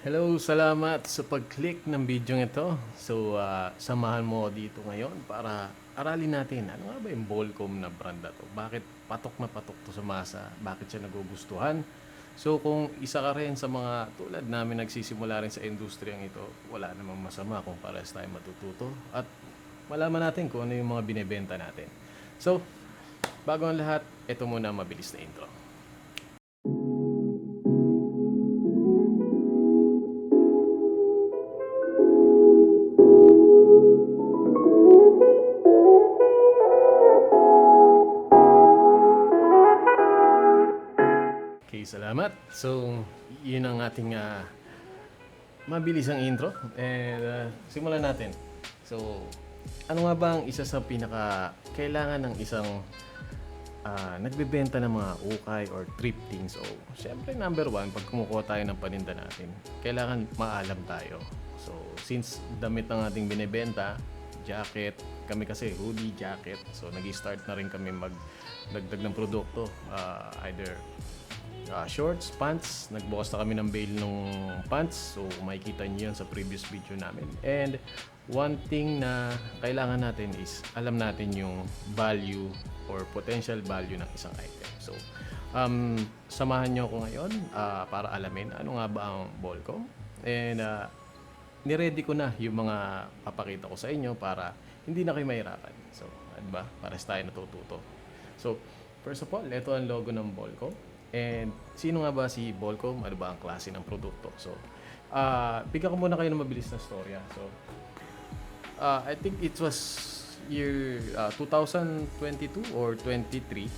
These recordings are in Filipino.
Hello, salamat sa pag-click ng video ito. So, samahan mo dito ngayon para aralin natin ano nga ba yung Bolcom na brand na to. Bakit patok na patok to sa masa? Bakit siya nagugustuhan? So, kung isa ka rin sa mga tulad namin nagsisimula rin sa industriyang ito, wala namang masama kung pares tayo matututo at malaman natin kung ano yung mga binebenta natin. So, bago ang lahat, ito muna ang mabilis na intro. Okay, salamat. So, yun ang ating mabilis ang intro. And simulan natin. So, ano nga ba ang isa sa pinaka kailangan ng isang nagbebenta ng mga ukay or thrifting? So, syempre number one, pag kumukuha tayo ng paninda natin, kailangan maalam tayo. So, since damit ang ating binebenta, jacket, kami kasi hoodie, jacket. So, nag-start na rin kami magdagdag ng produkto. Either shorts, pants. Nagbukas na kami ng bail nung pants. So, makikita nyo yun sa previous video namin. And one thing na kailangan natin is alam natin yung value or potential value ng isang item. So, samahan nyo ako ngayon para alamin ano nga ba ang Bolcom. And niready ko na yung mga papakita ko sa inyo para hindi na kayo mahirapan. So, diba? Para tayo natututo. So, first of all, ito ang logo ng Bolcom. And sino nga ba si Bolcom? Ano ba ang klase ng produkto? So, bigyan ko muna kayo ng mabilis na storya. So, I think it was year 2022 or 23.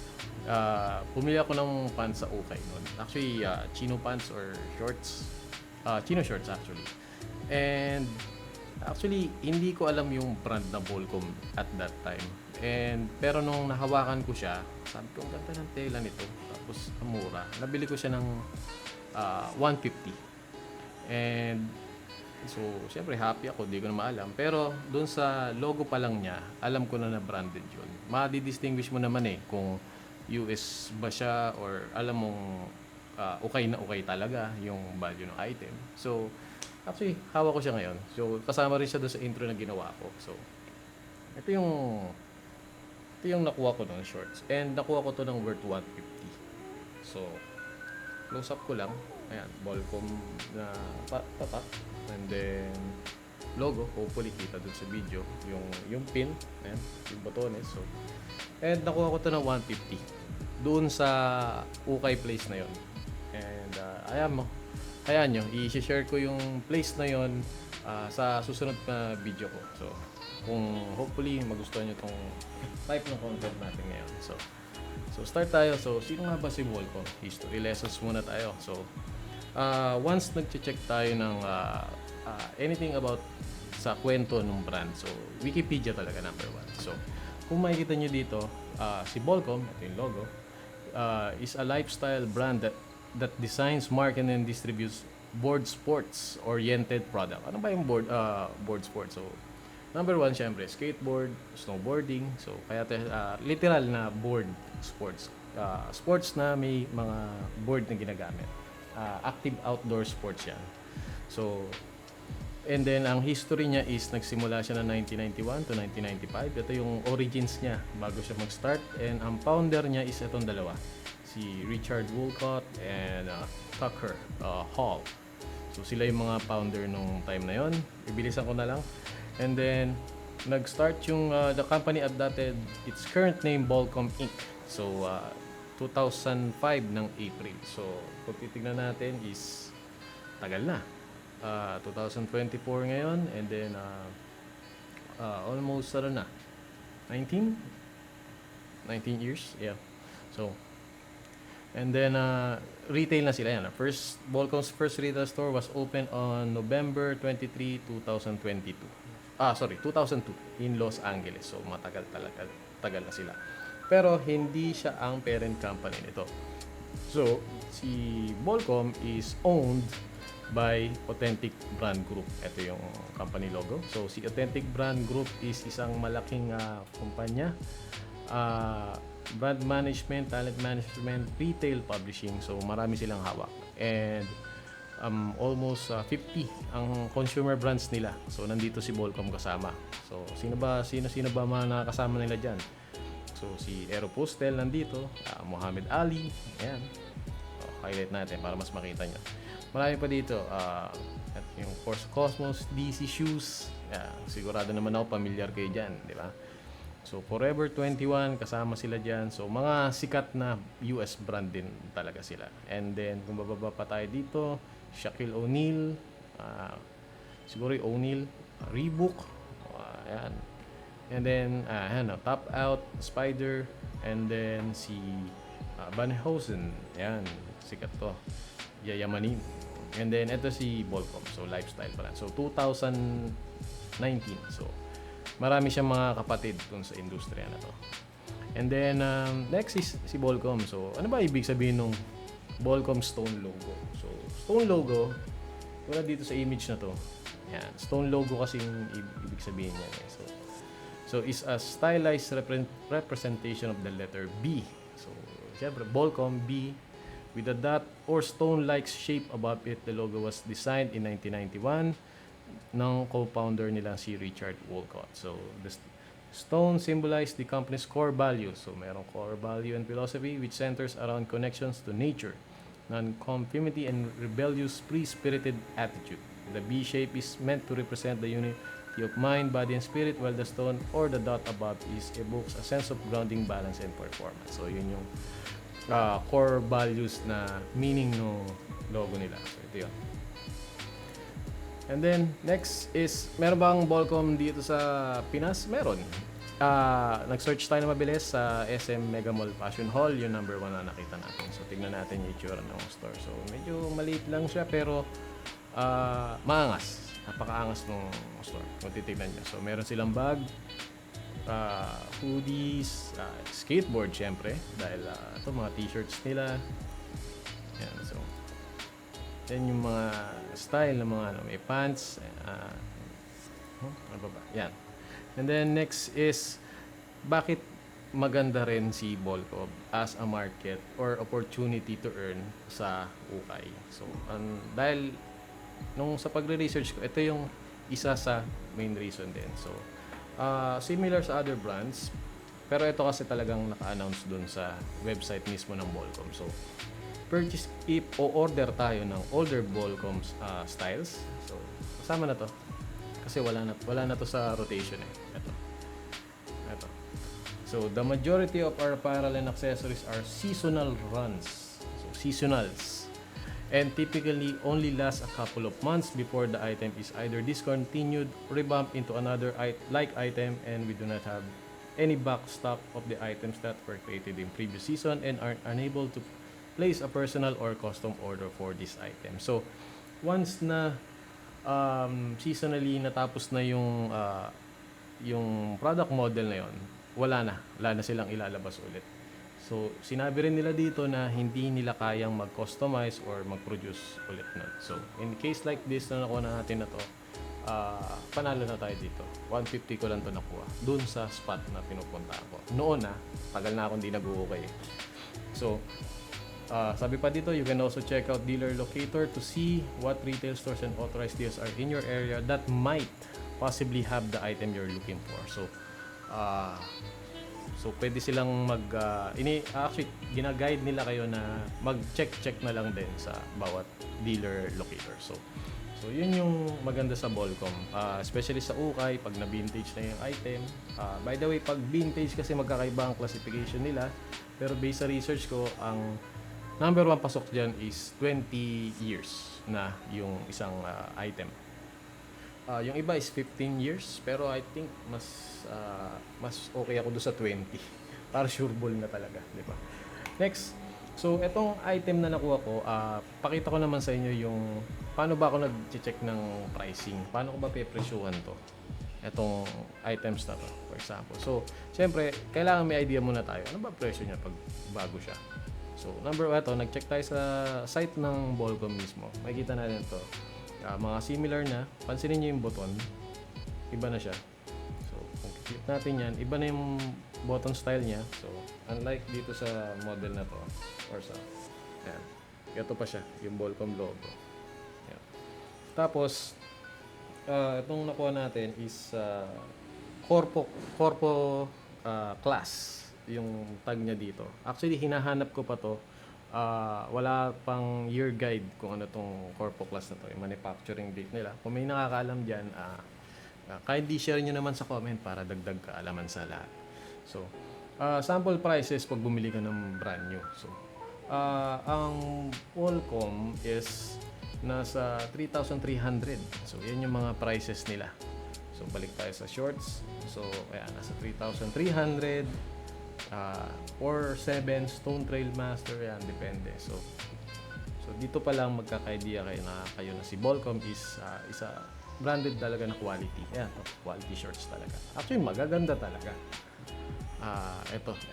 Pumili ako ng pants sa Ukay noon. Actually, chino pants or shorts. Chino shorts actually. And actually, hindi ko alam yung brand na Bolcom at that time. Pero nung nahawakan ko siya, sabi ko, ang ganda ng tela nito. Tapos, ang mura. Nabili ko siya ng 150. And, so, syempre, happy ako. Di ko na maalam. Pero, dun sa logo pa lang niya, alam ko na branded yun. Madi-distinguish mo naman kung US ba siya or alam mong okay na okay talaga yung value ng item. So, actually, hawak ko siya ngayon. So, kasama rin siya doon sa intro na ginawa ko. So, ito yung nakuha ko ng shorts. And nakuha ko to ng worth 150. So, close up ko lang. Ayan, Bolcom na tatak. And then, logo. Hopefully, kita dun sa video. Yung pin. Ayan, yung botones. So, and nakuha ko to ng 150. Doon sa Ukay place na yon. And, ayan nyo, i-share ko yung place na yon sa susunod na video ko. So, kung hopefully magustuhan nyo tong type ng content natin ngayon. So start tayo. So, sino nga ba si Bolcom? History lessons muna tayo. So, once nag-check tayo ng anything about sa kwento ng brand, so, Wikipedia talaga number one. So, kung makikita nyo dito, si Bolcom, ito yung logo, is a lifestyle brand that designs, markets, and distributes board sports-oriented product. Ano ba yung board sports? So, number one, syempre, skateboard, snowboarding. So, kaya literal na board sports. Sports na may mga board na ginagamit. Active outdoor sports yan. So, and then, ang history niya is nagsimula siya na 1991 to 1995. Ito yung origins niya bago siya mag-start. And ang founder niya is itong dalawa. Si Richard Wolcott and Tucker Hall. So, sila yung mga founder nung time na yon. Ibilisan ko na lang. And then, nag-start yung, the company adopted its current name, Bolcom Inc. So, 2005 ng April. So, kung titignan natin is, tagal na. 2024 ngayon. And then, almost, 19 years? Yeah. So, and then, retail na sila yan. Bolcom's first retail store was opened on November 23, 2022. 2002 in Los Angeles. So, tagal na sila. Pero, hindi siya ang parent company nito. So, si Bolcom is owned by Authentic Brand Group. Ito yung company logo. So, si Authentic Brand Group is isang malaking kumpanya. Brand management, talent management, retail publishing. So, marami silang hawak. And almost 50 ang consumer brands nila. So nandito si Volcom kasama. So sino ba mga nakakasama nila diyan? So si Aeropostale nandito, Muhammad Ali, ayan. Highlight natin para mas makita nyo. Marami pa dito, at yung of course Cosmos, DC Shoes, sigurado naman ako familiar kayo dyan, di ba? So Forever 21, kasama sila dyan. So mga sikat na US brand din talaga sila. And then kung bababa pa tayo dito, Shaquille O'Neal, siguro yung O'Neal, Reebok, ayan. And then, Top Out, Spider, and then si Van Heusen, ayan, sikat to, yayamanin. And then, ito si Volcom, so lifestyle pala. So, 2019, so, marami siyang mga kapatid dun sa industriya na to. And then, next is si Volcom. So, ano ba ibig sabihin ng Volcom Stone logo? So, Stone logo, wala dito sa image na to. Yan, Stone logo kasi yung ibig sabihin niya. So is a stylized representation of the letter B. So, siyempre, Volcom B with a dot or stone-like shape above it. The logo was designed in 1991 ng co-founder nila si Richard Wolcott. So, the stone symbolized the company's core values. So, merong core value and philosophy which centers around connections to nature, non-conformity, and rebellious, free-spirited attitude. The B shape is meant to represent the unity of mind, body, and spirit, while the stone or the dot above evokes a sense of grounding, balance, and performance. So, yun yung core values na meaning no logo nila. So, ito yun. And then, next is, meron bang Volcom dito sa Pinas? Meron. Nag-search tayo na mabilis sa SM Mega Mall Fashion Hall, yung number 1 na nakita natin. So, tignan natin yung itsura ng store. So, medyo maliit lang siya, pero maangas. Napakaangas ng store kung titignan nyo. So, meron silang bag, hoodies, skateboard syempre, dahil ito mga t-shirts nila. Yan, so, yan yung mga style ng mga may pants. Ano ba? Yan. And then next is, bakit maganda rin si Volcom as a market or opportunity to earn sa ukay? So, dahil nung sa pagre-research ko, ito yung isa sa main reason din. So, similar sa other brands, pero ito kasi talagang naka-announce dun sa website mismo ng Volcom. So, purchase if o order tayo ng older Volcom styles. So, kasama na to. Kasi wala na to sa rotation eh. Ito. So, the majority of our apparel and accessories are seasonal runs. So, seasonals. And typically only lasts a couple of months before the item is either discontinued, revamped into another like item, and we do not have any back stock of the items that were created in previous season and are unable to place a personal or custom order for this item. So, once na seasonally natapos na yung product model na yon, wala na silang ilalabas ulit. So, sinabi rin nila dito na hindi nila kayang mag-customize or mag-produce ulit nun. So, in case like this na nakuha natin na to, panalo na tayo dito. 150 ko lang to nakuha dun sa spot na pinupunta ko. Noon tagal na akong di nag-uukay. So, sabi pa dito, you can also check out dealer locator to see what retail stores and authorized dealers are in your area that might possibly have the item you're looking for. So pwede silang actually, gina-guide nila kayo na mag-check na lang din sa bawat dealer locator. So yun yung maganda sa Volcom. Especially sa ukay, pag na-vintage na yung item. By the way, pag vintage kasi magkakaiba ang classification nila. Pero based sa research ko, ang number 1 pasok dyan is 20 years na yung isang item. Yung iba is 15 years, pero I think mas okay ako doon sa 20. Para sure ball na talaga, di ba? Next, so etong item na nakuha ko, pakita ko naman sa inyo yung paano ba ako nag-check ng pricing. Paano ko ba pe-presyuhan to? Etong items na to, for example. So, syempre, kailangan may idea muna tayo. Ano ba presyo niya pag bago siya? So, number 1 to, nag-check tayo sa site ng Volcom mismo. Makikita natin to. Mga similar na, pansinin nyo yung button, iba na siya. So, kung click natin yan, iba na yung button style niya. So, unlike dito sa model na to, or sa, yan, ito pa siya, yung Volcom logo. Tapos, itong nakuha natin is Corpo class yung tag niya dito. Actually, hinahanap ko pa to. Wala pang year guide kung ano tong Corpo class na to, yung manufacturing date nila. Kung may nakakaalam dyan, kindly share nyo naman sa comment para dagdag kaalaman sa lahat. So, sample prices pag bumili ka ng brand new. So, ang Qualcomm is nasa 3,300. So, yan yung mga prices nila. So, balik tayo sa shorts. So, ayan, nasa 3,300 or 7 Stone Trail Master, yan, depende. So dito pa lang magkaka-idea kayo na si Qualcomm is isa branded talaga na quality. Ayan, quality shorts talaga. Actually, magaganda talaga.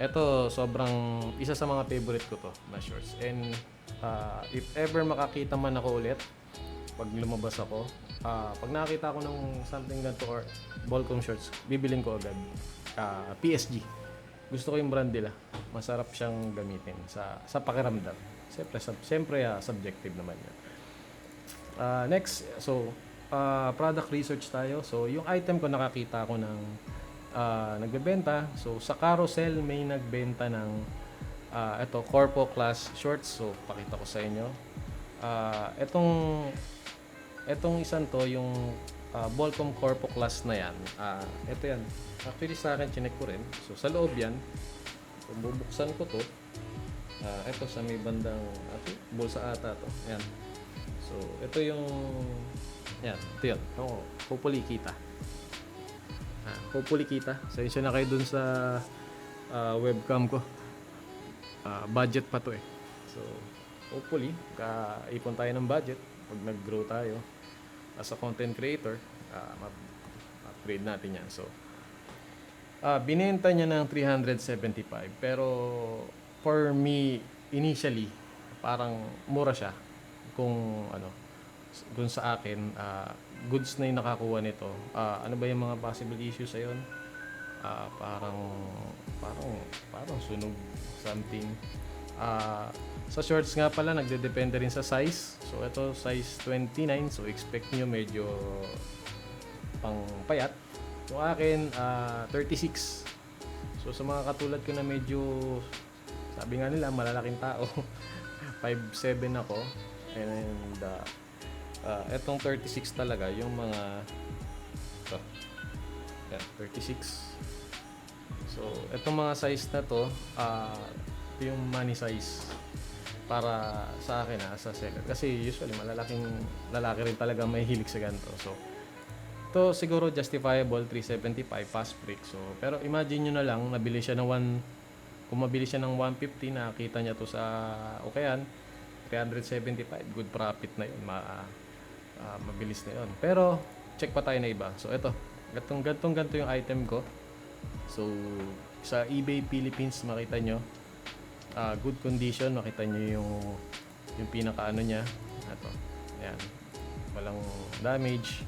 Ito sobrang isa sa mga favorite ko to na shorts. And if ever makakita man ako ulit pag lumabas ako, pag nakakita ko ng something ganito or Qualcomm shorts, bibilin ko agad. PSG. Gusto ko yung brand nila. Masarap siyang gamitin sa pakiramdam. Siyempre, subjective naman yan. Next, so product research tayo. So yung item ko nakakita ko ng nagbebenta. So sa carousel may nagbenta ng ito Corpo class shorts. So pakita ko sa inyo. Etong isang to yung Qualcomm Corpo class na yan. Ito yan. Actually sa akin chinek ko rin. So sa loob yan. So, bubuksan ko to. Ito sa may bandang bulsa ata to. Ayan. So ito yung yan, ito yun. Hopefully kita. Hopefully kita. Sensya na kayo dun sa webcam ko. Budget pa to eh. So hopefully kaipon tayo ng budget pag nag-grow tayo as a content creator. Upgrade natin yan. So binenta niya ng 375 pero for me initially parang mura siya kung sa akin goods na yung nakakuha nito. Ano ba yung mga possible issues ayon? Parang sunog something. Sa shorts nga pala nagdedepende rin sa size. So ito size 29, so expect nyo medyo pang payat. Yung akin 36. So sa mga katulad ko na medyo sabi nga nila malalaking tao 5'7" ako and etong 36 talaga yung mga ito. Yan, 36. So etong mga size na to ito yung money size para sa akin sa seller kasi usually malalaking lalaki rin talaga may hilig sa ganito. So ito siguro justifiable 375 fast break. So pero imagine nyo na lang nabili siya ng kung mabili siya ng 150 nakita niya to sa Okayan 375, good profit na yun. Mabilis na yun. Pero check pa tayo na iba. So ito, ganto yung item ko. So sa eBay Philippines makita nyo good condition, makita nyo yung pinaka niya. Ito, ayan, walang damage.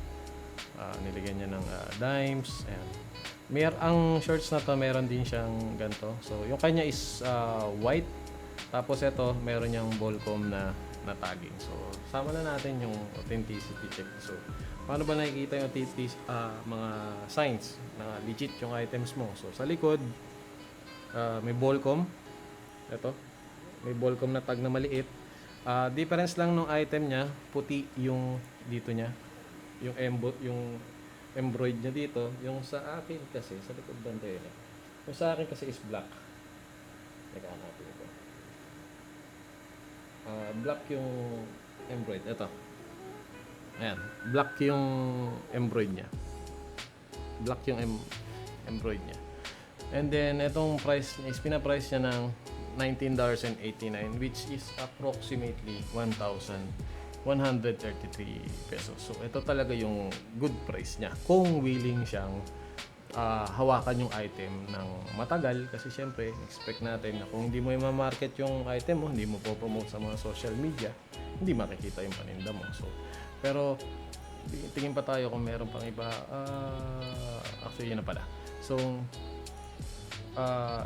Nilagyan niya ng dimes. Ayan. Ang shorts na to meron din siyang ganito. So yung kanya is white. Tapos ito meron niyang Qualcomm na tagging. So sama na natin yung authenticity check. So paano ba nakikita yung mga signs na legit yung items mo? So sa likod may Qualcomm. Ito may Qualcomm na tag na maliit. Difference lang ng item niya, puti yung dito niya. Yung embroid niya dito, yung sa akin kasi sa likod banda yun. Yung sa akin kasi is black. Teka natin ito. Black yung embroid. Ito. Ayan, black yung embroid niya. Black yung embroid niya. And then itong price niya is pina-price niya ng $19.89 which is approximately 1,133 pesos. So ito talaga yung good price niya kung willing siyang hawakan yung item ng matagal kasi syempre expect natin na kung hindi mo i-market yung item mo, hindi mo po-promote sa mga social media, hindi makikita yung paninda mo. So pero tingin pa tayo kung meron pang iba. Actually yun na pala. So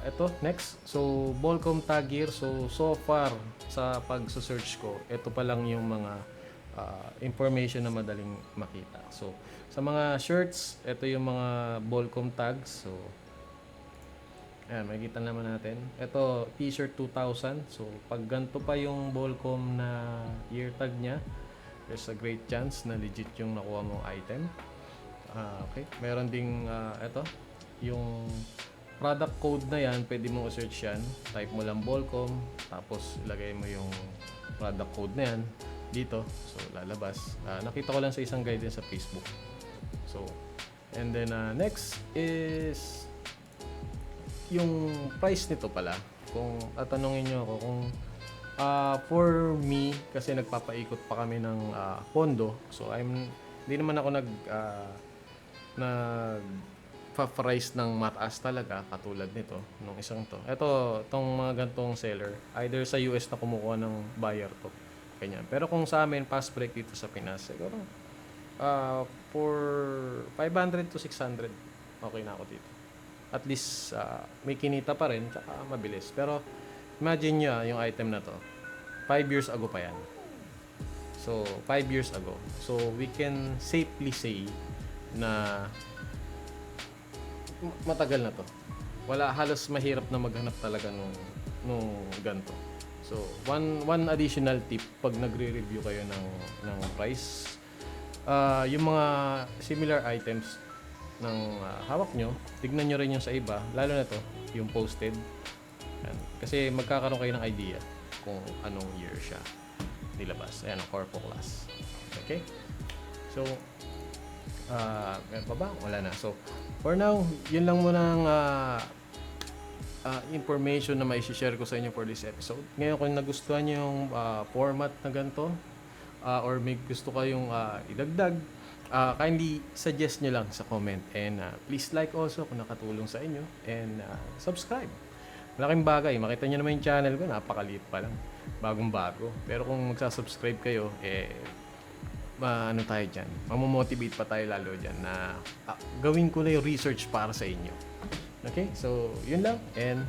ito next. So Qualcomm tag gear. So far sa pag-search ko, ito pa lang yung mga information na madaling makita. So, sa mga shirts, ito yung mga Bolcom tags. So, ayan, makikita naman natin. Ito, t-shirt 2,000. So, pag ganito pa yung Bolcom na year tag niya, there's a great chance na legit yung nakuha mong item. Okay. Meron ding, ito, yung product code na yan, pwede mong search yan. Type mo lang Bolcom, tapos ilagay mo yung product code na yan dito. So, lalabas. Nakita ko lang sa isang guide din sa Facebook. So, and then, next is yung price nito pala. Kung tatanungin nyo ako kung for me, kasi nagpapaikot pa kami ng pondo. So hindi naman ako nag-price ng mataas talaga katulad nito nung isang to. Itong mga gantong seller, either sa US na kumukuha ng buyer to. Ganyan. Pero kung sa amin, fast break dito sa Pinas, siguro for 500 to 600, okay na ako dito. At least may kinita pa rin, tsaka mabilis. Pero imagine nyo yung item na to, 5 years ago pa yan. So, 5 years ago. So, we can safely say na matagal na to. Halos mahirap na maghanap talaga nung ganito. So, one additional tip pag nagre-review kayo ng price, yung mga similar items ng hawak nyo, tignan nyo rin yung sa iba, lalo na to, yung posted. Yan. Kasi magkakaroon kayo ng idea kung anong year siya nilabas. Ayan, ang Corpo class. Okay? So, meron pa ba? Wala na. So, for now, yun lang muna ang information na may share ko sa inyo for this episode. Ngayon, kung nagustuhan nyo yung format na ganito, or may gusto kayong idagdag, kindly suggest nyo lang sa comment. And please like also kung nakatulong sa inyo. And subscribe. Malaking bagay. Makita nyo naman yung channel ko. Napakaliit pa lang. Bagong-bago. Pero kung magsasubscribe kayo, ano tayo dyan? Mamomotivate pa tayo lalo dyan na gawin ko na yung research para sa inyo. Okay? So, yun lang. And